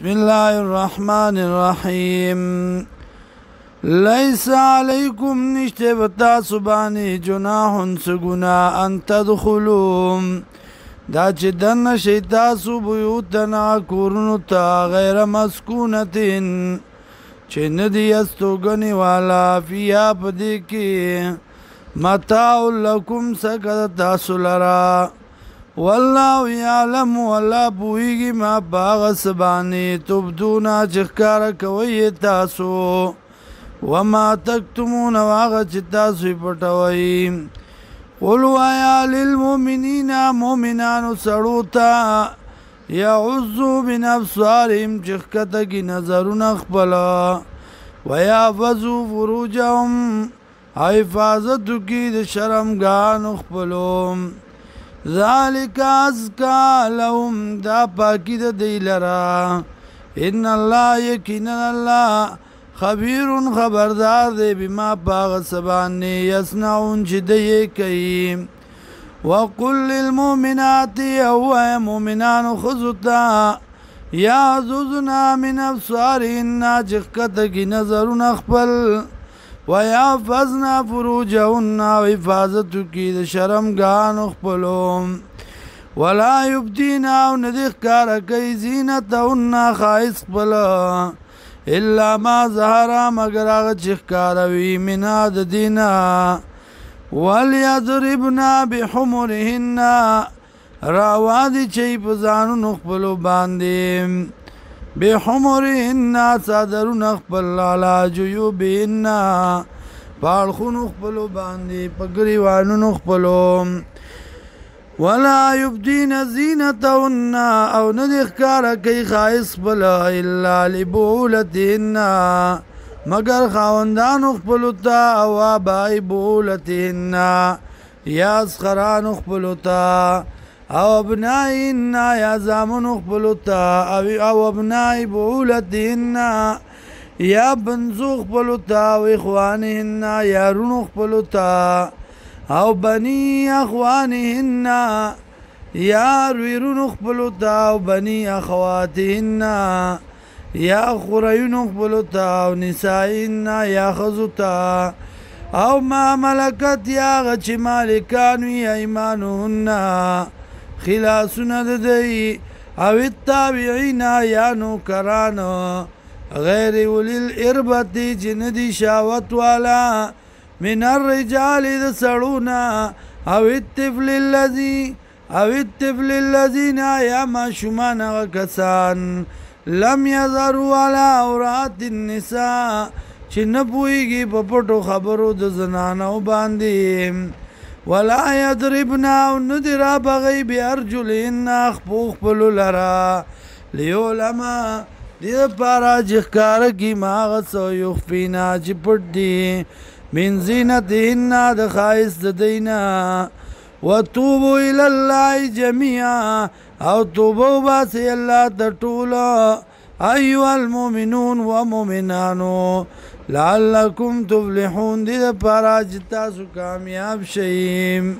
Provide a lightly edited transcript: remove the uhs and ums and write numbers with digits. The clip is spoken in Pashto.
بسم الله الرحمن الرحیم لیس علیکم نشته بتا سبانی جناح سگنا ان تدخلوا دا چې دن شیتاسو بیوتنا کورنو تا غیر مسکونتین چې ندی استوګنی والا فیا پدې کې متاع لکم سکت تاسو لرا والله یعلم والله پوهیږي ما باغ سبانی تبدونا چخکار کوي تاسو وما تکتمون واغ چې تاسو پټوي قولوا یا للمؤمنین مؤمنان سړوتا یعوذو بنفسارهم چخکته کی نظرون خپل ویافذو فروجهم حفاظت کی د شرمګان خپلوم ذالک ازکا لهم دا پاکی دا دی لرا ان اللہ یقینا اللہ خبیر خبردار دے بما پاغ سبانی یسنعون چی دی کئی وقل للمؤمنات او مؤمنان خزتا یعزوزنا من ابصارهن چخکت کی نظرون اخپل وَيَحْفَظْنَا فُرُوجَهُنَّ وحفاظت کی د شرمګان خپلوم ولا يبدينا ندخ کار کوي زینتهن خائص خپل الا ما ظهر مگر هغه چې ښکاروي منا د دینا وليضربنا بحمرهن راوادي چې په ځانونو خپلو باندې بحمرهن صادرون خپل علا جیوبهن پاړخون خپلو باندې پګریوانونو خپلو ولا يبدين زینتهن او ندخ کار کوي خائص خپل الا لبولتهن مگر خاوندانو خپلو ته او آبای بولتهن یا اسخرانو خپلو ته او ابنائهن یا زامن خپلوتا او ابنائی بعولتهن یا بنزو خپلوتا او اخوانهن یا رونو خپلوتا او بنی اخوانهن یا رویرونو خپلوتا او بنی اخواتهن یا خوریونو خپلوتا او نسائهن یا خزوتا او ما ملکت یا غچ مالکانوی ایمانهن خلاصونه د دی او التابعین یا نوکران غیر اولی الاربت جندی شاوت والا من الرجال د سړونا او الطفل الذین یا ماشومان کسان لم یظهروا علی عورات النساء چې نه پوهیږي په پټو خبرو د زنانو باندې ولا يضربنا ندرا بغي بارجلهن اخبوخ پلو لرا لیولما دید پارا جخکار کی ماغسو یخفینا چی پٹ دی من زینتهن د خائص دینا وتوبو الاللہ جميعا او توبو باسی اللہ تطولا ایوہ المؤمنون ومؤمنانو لعلکم تفلحون دید پارا جتاسو کامیاب شئیم